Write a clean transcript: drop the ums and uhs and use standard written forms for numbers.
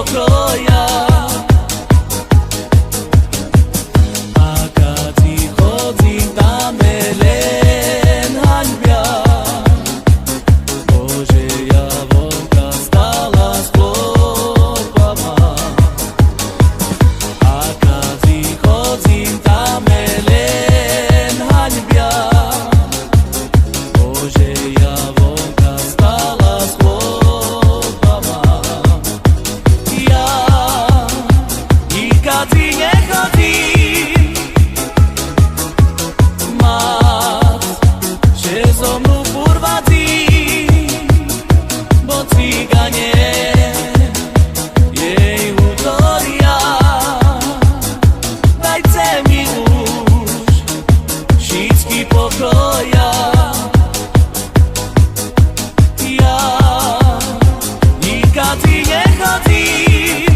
pokroja. A kad i chodzím, tam me len hanbia. Božia vonka stala s chlopama. A kad i chodzím, tam me len hanbia. Božia vonka stala s chlopama. Ja i kad i nechodím, mat, že so mnou purvadí, bo ciganie jej útoria. Dajte mi už všetky pokoja. Ja i kad i nechodím,